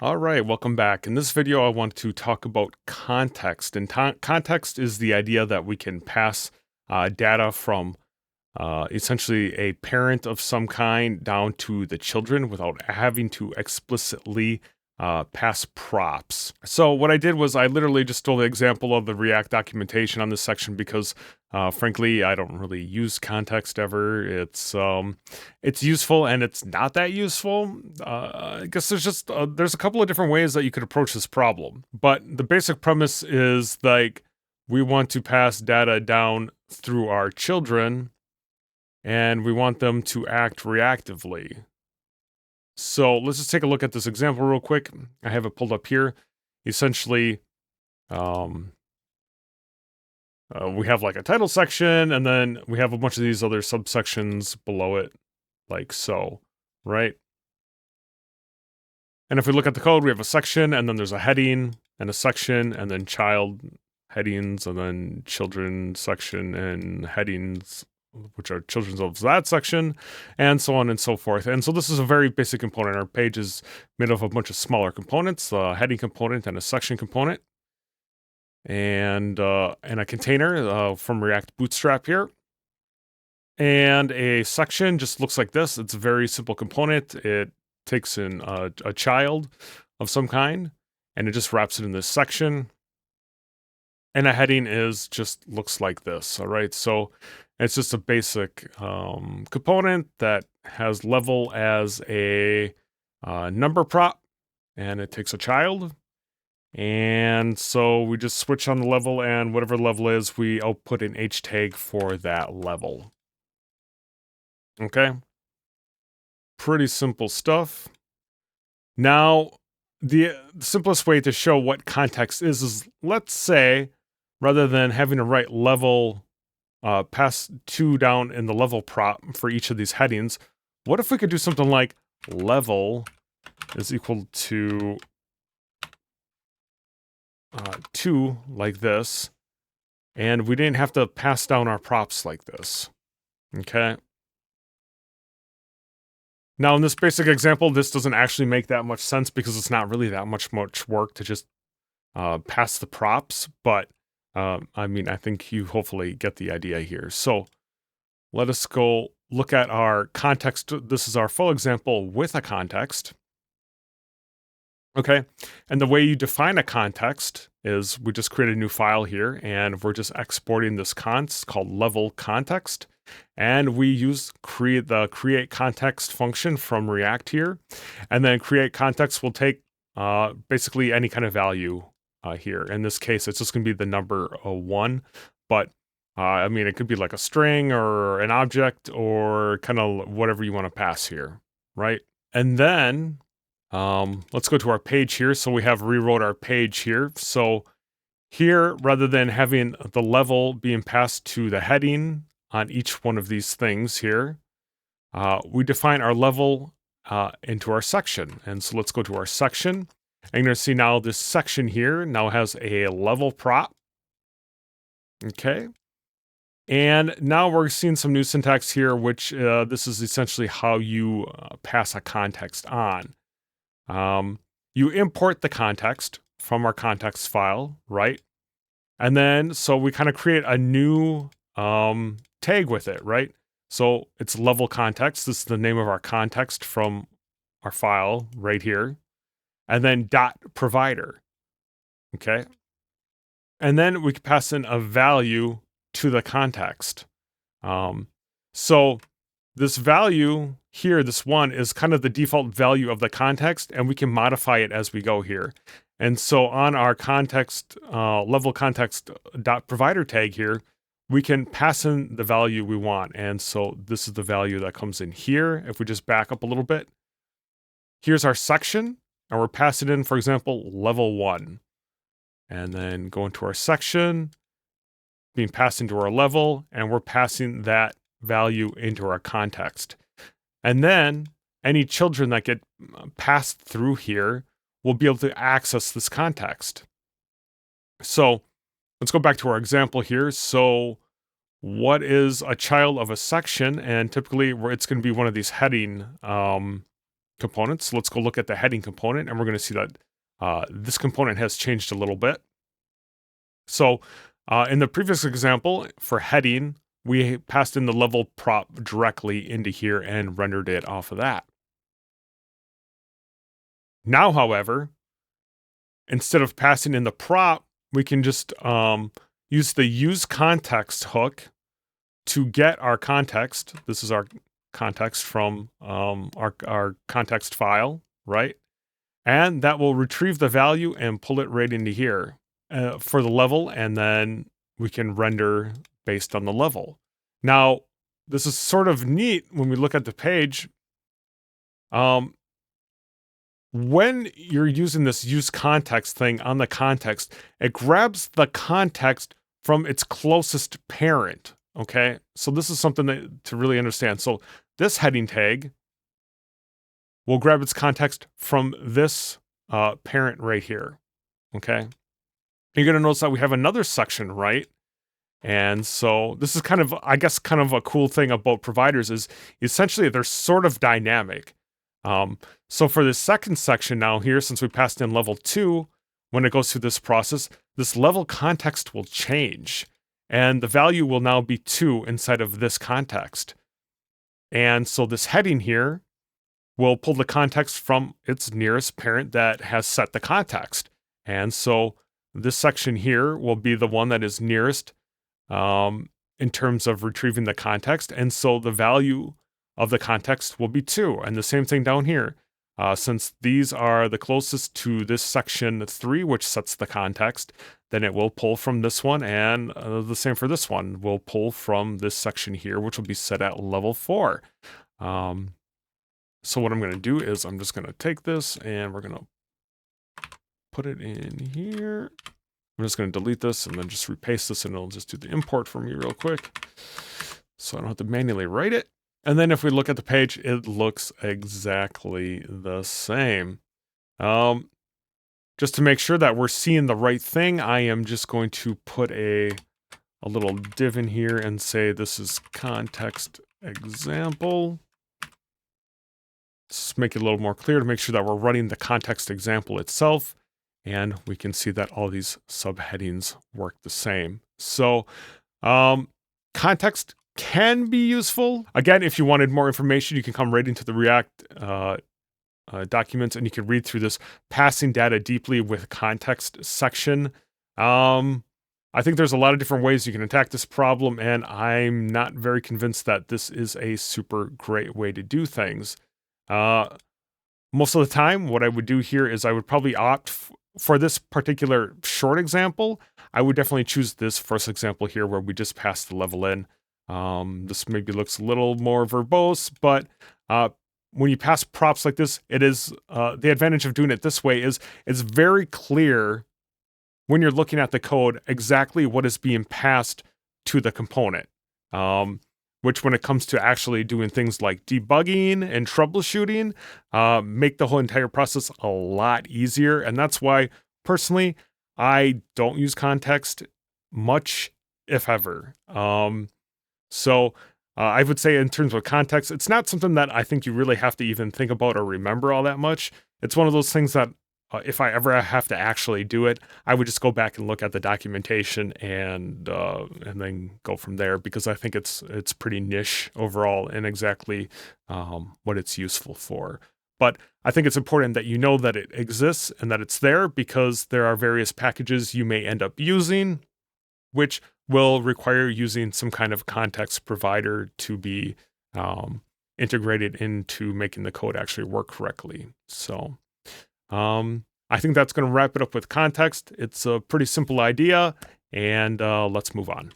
All right, welcome back. In this video, I want to talk about context. And context is the idea that we can pass data from essentially a parent of some kind down to the children without having to explicitly pass props. So what I did was I literally just stole the example of the React documentation on this section because frankly, I don't really use context ever. It's useful and it's not that useful. I guess there's a couple of different ways that you could approach this problem. But the basic premise is like we want to pass data down through our children and we want them to act reactively. So let's just take a look at this example real quick. I have it pulled up here. Essentially, we have like a title section, and then we have a bunch of these other subsections below it, like so, right? And if we look at the code, we have a section, and then there's a heading, and a section, and then child headings, and then children section, and headings, which are children's of that section, and so on and so forth. And so this is a very basic component. Our page is made of a bunch of smaller components, a heading component and a section component, and a container from React Bootstrap here. And a section just looks like this. It's a very simple component. It takes in a child of some kind, and it just wraps it in this section. And a heading just looks like this, all right? So it's just a basic component that has level as a number prop, and it takes a child. And so we just switch on the level, and whatever level is, we output an H tag for that level. Okay? Pretty simple stuff. Now, the simplest way to show what context is let's say, rather than having to write level pass 2 down in the level prop for each of these headings, what if we could do something like level is equal to 2 like this, and we didn't have to pass down our props like this, okay? Now, in this basic example, this doesn't actually make that much sense because it's not really that much work to just pass the props, but I mean, I think you hopefully get the idea here. So let us go look at our context. This is our full example with a context. Okay, and the way you define a context is we just create a new file here, and we're just exporting this const called level context, and we use the createContext function from React here, and then createContext will take basically any kind of value here. In this case, it's just going to be the number 1, but I mean, it could be like a string or an object or kind of whatever you want to pass here, right? And then let's go to our page here. So we have rewrote our page here. So here, rather than having the level being passed to the heading on each one of these things here, we define our level into our section. And so let's go to our section. And you're going to see now this section here now has a level prop. Okay. And now we're seeing some new syntax here, which this is essentially how you pass a context on. You import the context from our context file, right? And then, so we kind of create a new tag with it, right? So it's level context. This is the name of our context from our file right here. And then dot provider, okay? And then we can pass in a value to the context. So this value here, this 1, is kind of the default value of the context, and we can modify it as we go here. And so on our context, level context dot provider tag here, we can pass in the value we want. And so this is the value that comes in here. If we just back up a little bit, here's our section, and we're passing in, for example, level 1. And then go into our section, being passed into our level, and we're passing that value into our context. And then any children that get passed through here will be able to access this context. So let's go back to our example here. So what is a child of a section? And typically it's going to be one of these heading components. Let's go look at the heading component, and we're going to see that this component has changed a little bit. So in the previous example for heading, we passed in the level prop directly into here and rendered it off of that. Now, however, instead of passing in the prop, we can just use the use context hook to get our context. This is our context from our context file, right? And that will retrieve the value and pull it right into here for the level, and then we can render based on the level. Now, this is sort of neat when we look at the page. When you're using this use context thing on the context, it grabs the context from its closest parent, okay? So this is something to really understand. So this heading tag will grab its context from this parent right here, okay? You're gonna notice that we have another section, right? And so this is kind of, I guess, kind of a cool thing about providers is essentially they're sort of dynamic. So for this second section now here, since we passed in level 2, when it goes through this process, this level context will change. And the value will now be 2 inside of this context. And so this heading here will pull the context from its nearest parent that has set the context. And so this section here will be the one that is nearest in terms of retrieving the context. And so the value of the context will be 2. And the same thing down here. Since these are the closest to this section 3, which sets the context, then it will pull from this one, and the same for this one. We'll pull from this section here, which will be set at level 4. So what I'm going to do is I'm just going to take this, and we're going to put it in here. I'm just going to delete this, and then just repaste this, and it'll just do the import for me real quick, so I don't have to manually write it. And then if we look at the page, it looks exactly the same. Just to make sure that we're seeing the right thing, I am just going to put a little div in here and say this is context example. Let's make it a little more clear to make sure that we're running the context example itself. And we can see that all these subheadings work the same. So context can be useful. Again, if you wanted more information, you can come right into the React documents, and you can read through this passing data deeply with context section. I think there's a lot of different ways you can attack this problem, and I'm not very convinced that this is a super great way to do things. Most of the time, what I would do here is I would probably opt for this particular short example. I would definitely choose this first example here where we just pass the level in. This maybe looks a little more verbose, but when you pass props like this, it is the advantage of doing it this way is it's very clear when you're looking at the code exactly what is being passed to the component. Which when it comes to actually doing things like debugging and troubleshooting, make the whole entire process a lot easier. And that's why, personally, I don't use context much, if ever. So I would say in terms of context, it's not something that I think you really have to even think about or remember all that much. It's one of those things that if I ever have to actually do it, I would just go back and look at the documentation and then go from there, because I think it's pretty niche overall in exactly what it's useful for. But I think it's important that you know that it exists and that it's there, because there are various packages you may end up using, which will require using some kind of context provider to be integrated into making the code actually work correctly. So I think that's going to wrap it up with context. It's a pretty simple idea, and let's move on.